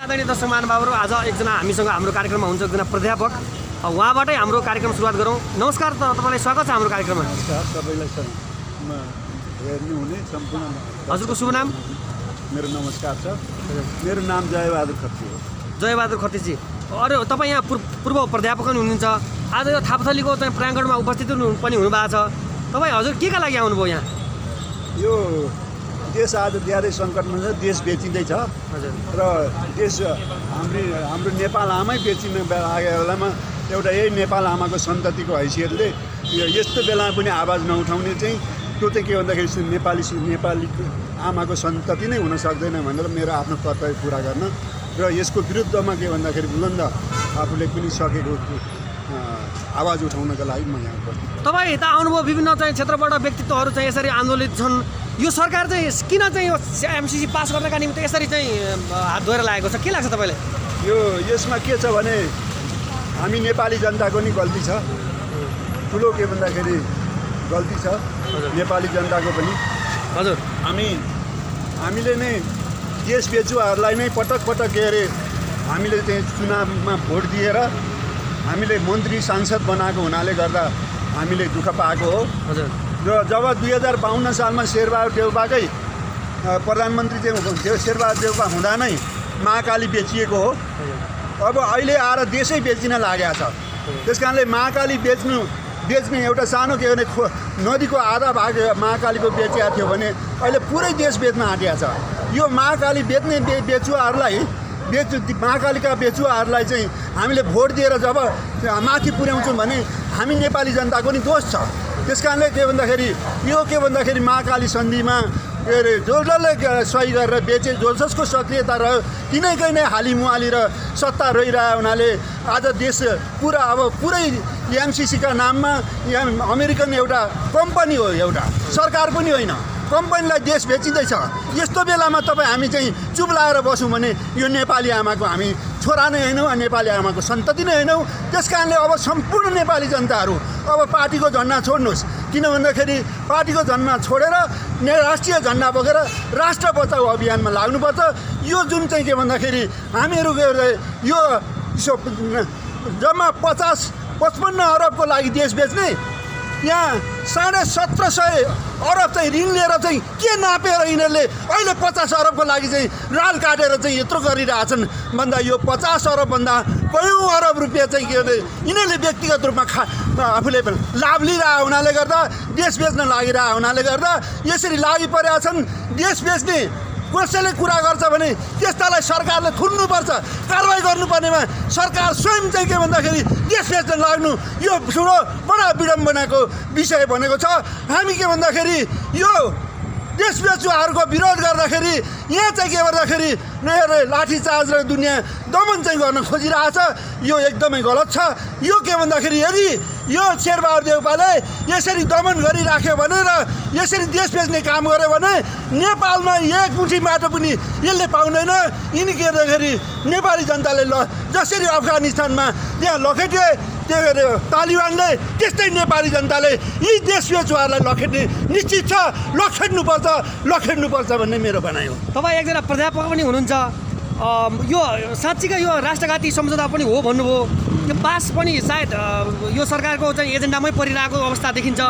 आदरणीय दर्शक महानुभावहरू, आज एकजना हामीसँग हाम्रो कार्यक्रममा हुनुहुन्छ एकजना प्राध्यापक, उहाँबाटै हाम्रो कार्यक्रम सुरुवात गरौँ। नमस्कार, तपाईँलाई स्वागत छ हाम्रो कार्यक्रममा। नमस्कार सबैलाई हेर्नुहुने सम्पूर्ण हजुरको शुभ नाम? मेरो नमस्कार छ। मेरो नाम जयबहादुर खत्री हो। जयबहादुर खत्रीजी, अरे तपाईँ यहाँ पूर्व प्राध्यापक पनि हुनुहुन्छ। आज यो थापाथलीको चाहिँ प्राङ्गणमा उपस्थित पनि हुनुभएको छ। तपाईँ हजुर के का लागि आउनुभयो यहाँ? यो देश आज धेरै सङ्कटमा छ। देश बेचिँदैछ र देश हाम्रो नेपाल आमै बेचिन लागेको बेलामा एउटा यही नेपाल आमाको सन्ततिको हैसियतले यस्तो बेलामा पनि आवाज नउठाउने चाहिँ त्यो चाहिँ के भन्दाखेरि नेपाली आमाको सन्तति नै हुन सक्दैन भनेर मेरो आफ्नो कर्तव्य पुरा गर्न र यसको विरुद्धमा के भन्दाखेरि बुलन्द आफूले पनि सकेको आवाज उठाउनको लागि म यहाँ उपस्थित। तपाईँ यता आउनुभयो, विभिन्न चाहिँ क्षेत्रबाट व्यक्तित्वहरू चाहिँ यसरी आन्दोलित छन्। यो सरकार चाहिँ किन चाहिँ यो एमसिसी पास गर्नका निम्ति यसरी चाहिँ हात धोएर लागेको छ? के लाग्छ तपाईँलाई? यसमा के छ भने हामी नेपाली जनताको नि गल्ती छ। ठुलो के भन्दाखेरि गल्ती छ नेपाली जनताको पनि। हजुर, हामीले नै देश बेचुवाहरूलाई नै पटक पटक के अरे हामीले चाहिँ चुनावमा भोट दिएर हामीले मन्त्री सांसद बनाएको हुनाले गर्दा हामीले दुःख पाएको हो। हजुर। र जब 2052 सालमा शेरबहादुर देउपाकै प्रधानमन्त्री चाहिँ शेरबहादुर देउपा हुँदा नै महाकाली बेचिएको हो। अब अहिले आएर देशै बेचिन लागेको छ। त्यस कारणले महाकाली बेच्ने एउटा सानो के भने नदीको आधा भाग महाकालीको बेचिएको थियो भने अहिले पुरै देश बेच्न आँटेको छ। यो महाकाली बेच्ने बेचुवाहरूलाई महाकालीका बेचुवाहरूलाई चाहिँ हामीले भोट दिएर जब माथि पुर्याउँछौँ भने हामी नेपाली जनताको नि दोष छ। त्यस कारणले के भन्दाखेरि महाकाली सन्धिमा के अरे जसले सही गरेर बेचे, जसको सक्रियता रह्यो तिनैकै नै हालिमुहाली र सत्ता रहिरह्यो हुनाले आज देश पुरै एमसिसीका नाममा यहाँ अमेरिकन एउटा कम्पनी हो, एउटा सरकार पनि होइन, कम्पनीलाई देश बेचिँदैछ। यस्तो बेलामा हामी चाहिँ चुप लागेर बस्यौँ भने यो नेपाली आमाको हामी छोरा नै होइनौँ, नेपाली आमाको सन्तति नै होइनौँ। त्यस कारणले अब सम्पूर्ण नेपाली जनताहरू अब पार्टीको झन्डा छोड्नुहोस्। किन भन्दाखेरि पार्टीको झन्डा छोडेर राष्ट्रिय झन्डा बोकेर राष्ट्र बचाउ अभियानमा लाग्नुपर्छ। यो जुन चाहिँ के भन्दाखेरि हामीहरू यो जम्मा 55 अरबको लागि देश बेच्ने, यहाँ 1750 अरब चाहिँ ऋण लिएर चाहिँ के नापेर यिनीहरूले अहिले 50 अरबको लागि चाहिँ राल काटेर चाहिँ यत्रो गरिरहेछन् भन्दा यो 50 अरबभन्दा कयौँ अरब रुपियाँ चाहिँ के अरे यिनीहरूले व्यक्तिगत रूपमा आफूले लाभ लिइरहेको हुनाले गर्दा, देश बेच्न लागिरहेको हुनाले गर्दा यसरी लागि परेका छन्। देश बेच्ने कसैले कुरा गर्छ भने त्यस्तालाई सरकारले थुन्नुपर्छ, कारवाही गर्नुपर्नेमा सरकार स्वयं चाहिँ के भन्दाखेरि देश बेच्न लाग्नु यो ठुलो बडा विडम्बनाको विषय बनेको छ। हामी के भन्दाखेरि यो देश बेचुवाहरूको विरोध गर्दाखेरि यहाँ चाहिँ के गर्दाखेरि लाठीचार्ज र दुनियाँ दमन चाहिँ गर्न खोजिरहेछ। यो एकदमै गलत छ। यो के भन्दाखेरि यदि यो शेरबहादुर देउपाले यसरी दमन गरिराख्यो भने र यसरी देश बेच्ने काम गर्यो भने नेपालमा एक मुठी माटो पनि यसले पाउँदैन। यिनी के भन्दाखेरि नेपाली जनताले जसरी अफगानिस्तानमा त्यहाँ लखेटे त्यो तालिबानले, त्यस्तै नेपाली जनताले यी देश बेचुवाहरूलाई लखेट्ने निश्चित छ। लखेट्नुपर्छ भन्ने मेरो भनाइ हो। तपाईँ एकजना प्राध्यापक पनि हुनुहुन्छ। यो साँच्चीकै यो राष्ट्रघाती सम्झौता पनि हो भन्नुभयो। यो पास पनि सायद यो सरकारको चाहिँ एजेन्डामै परिरहेको अवस्था देखिन्छ।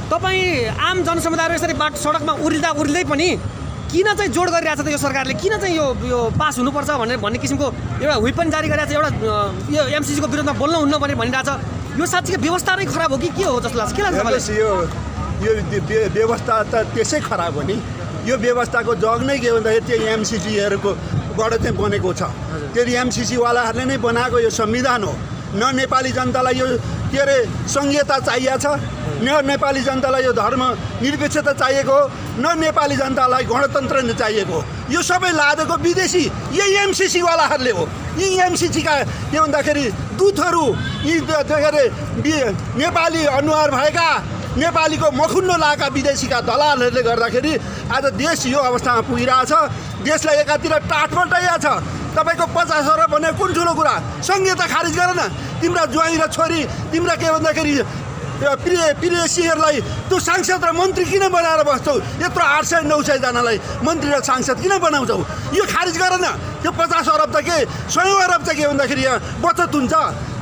तपाईँ आम जनसमुदायहरू यसरी बाटो सडकमा उर्लिँदै पनि किन चाहिँ जोड गरिरहेको छ त यो सरकारले? किन चाहिँ यो पास हुनुपर्छ भन्ने किसिमको एउटा व्हिप पनि जारी गरिरहेको छ, एउटा यो एमसिसीको विरुद्धमा बोल्नु हुन्न भनेर भनिरहेछ। यो साँच्चीकै व्यवस्था नै खराब हो कि के हो जस्तो लाग्छ? के लाग्छ तपाईँलाई? यो व्यवस्था त त्यसै खराब हो नि। यो व्यवस्थाको जग नै के भन्दाखेरि त्यो एमसिसीहरूकोबाट चाहिँ बनेको छ। त्यो एमसिसीवालाहरूले नै बनाएको यो संविधान हो। न नेपाली जनतालाई यो के अरे सङ्घीयता चाहिएको छ, न नेपाली जनतालाई यो धर्म निरपेक्षता चाहिएको हो, न नेपाली जनतालाई गणतन्त्र नै चाहिएको हो। यो सबै लादेको विदेशी यही एमसिसीवालाहरूले हो। यी एमसिसीका के भन्दाखेरि दूतहरू, यी के अरे नेपाली अनुहार भएका, नेपालीको मखुन्नो लाएका विदेशीका दलालहरूले गर्दाखेरि आज देश यो अवस्थामा पुगिरहेछ। देशलाई एकातिर टाट पल्टाइएको छ। तपाईँको 50 अरब भने कुन ठुलो कुरा? संहिता खारिज गर न। तिम्रा ज्वाइँ र छोरी, तिम्रा के भन्दाखेरि प्रियसीहरूलाई तँ सांसद र मन्त्री किन बनाएर बस्छौ? यत्रो 800-900 जनालाई मन्त्री र सांसद किन बनाउँछौ? यो खारिज गर न। त्यो 50 अरब त के 100 अरब चाहिँ के भन्दाखेरि यहाँ बचत हुन्छ।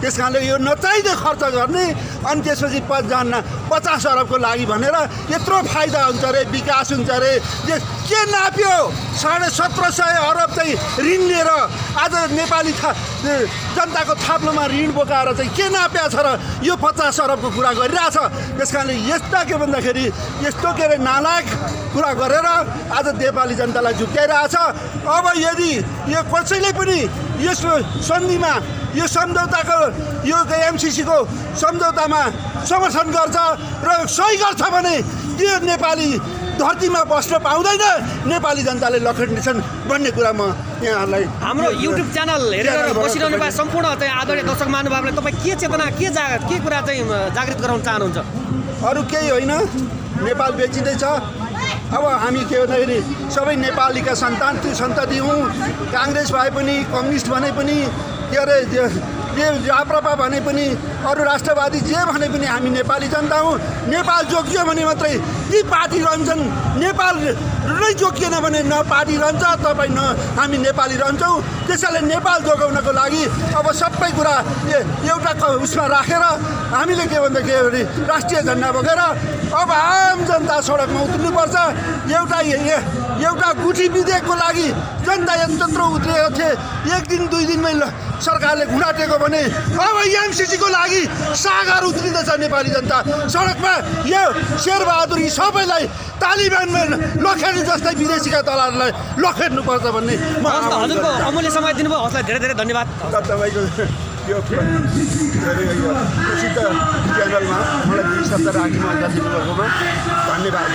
त्यस कारणले यो नचाहिँदै खर्च गर्ने अनि त्यसपछि 50 अरबको लागि भनेर यत्रो फाइदा हुन्छ अरे, विकास हुन्छ अरे, के नाप्यो 1750 अरब चाहिँ ऋण लिएर आज नेपाली जनताको थाप्लोमा ऋण बोकाएर चाहिँ के नाप्या छ र यो 50 अरबको कुरा गरिरहेछ। त्यस कारणले यस्ता के भन्दाखेरि यस्तो के अरे नालायक कुरा गरेर आज नेपाली जनतालाई झुक्क्याइरहेछ। अब यदि यो कसैले पनि यस सन्धिमा यो सम्झौताको यो एमसिसीको सम्झौतामा समर्थन गर्छ र सही गर्छ भने त्यो नेपाली धरतीमा बस्न पाउँदैन, नेपाली जनताले लखेट्नेछन् भन्ने कुरा म यहाँहरूलाई हाम्रो युट्युब च्यानल हेरेर बसिरहनु भए सम्पूर्ण चाहिँ आदरणीय दर्शक महानुभावले तपाईँ के चेतना के कुरा चाहिँ जागृत गराउन चाहनुहुन्छ? अरू केही होइन, नेपाल बेचिँदैछ। अब हामी के भन्दाखेरि सबै नेपालीका सन्तति हौँ। काङ्ग्रेस भए पनि, कम्युनिस्ट भने पनि, के अरे राप्रपा भने पनि, अरू राष्ट्रवादी जे भने पनि हामी नेपाली जनता हौँ। नेपाल जोगियो भने मात्रै ती पार्टी रहन्छन्, नेपाल नै जोगिएन भने न पार्टी रहन्छ तपाईँ न हामी नेपाली रहन्छौँ। त्यसैले नेपाल जोगाउनको लागि अब सबै कुरा एउटा उसमा राखेर हामीले के भन्दाखेरि राष्ट्रिय झन्डा बोकेर अब आम जनता सडकमा उत्रिनुपर्छ। एउटा गुठी विधेयकको लागि जनता यत्रो उत्रिएको थिए, 1 दिन 2 दिनमै सरकारले घुँडा टेको भने अब एमसिसीको लागि सागर उत्रिँदैछ नेपाली जनता सडकमा। यो शेरबहादुर यी सबैलाई तालिबानमा लखेट्ने जस्तै विदेशीका दलाललाई लखेट्नुपर्छ भन्ने म हजुरको अमूल्य समय दिनुभयो, हजुरलाई धेरै धेरै धन्यवाद। तपाईँको यो प्रसिद्ध च्यानलमा मलाई 2 शब्द राख्नु दिनुभएकोमा धन्यवाद।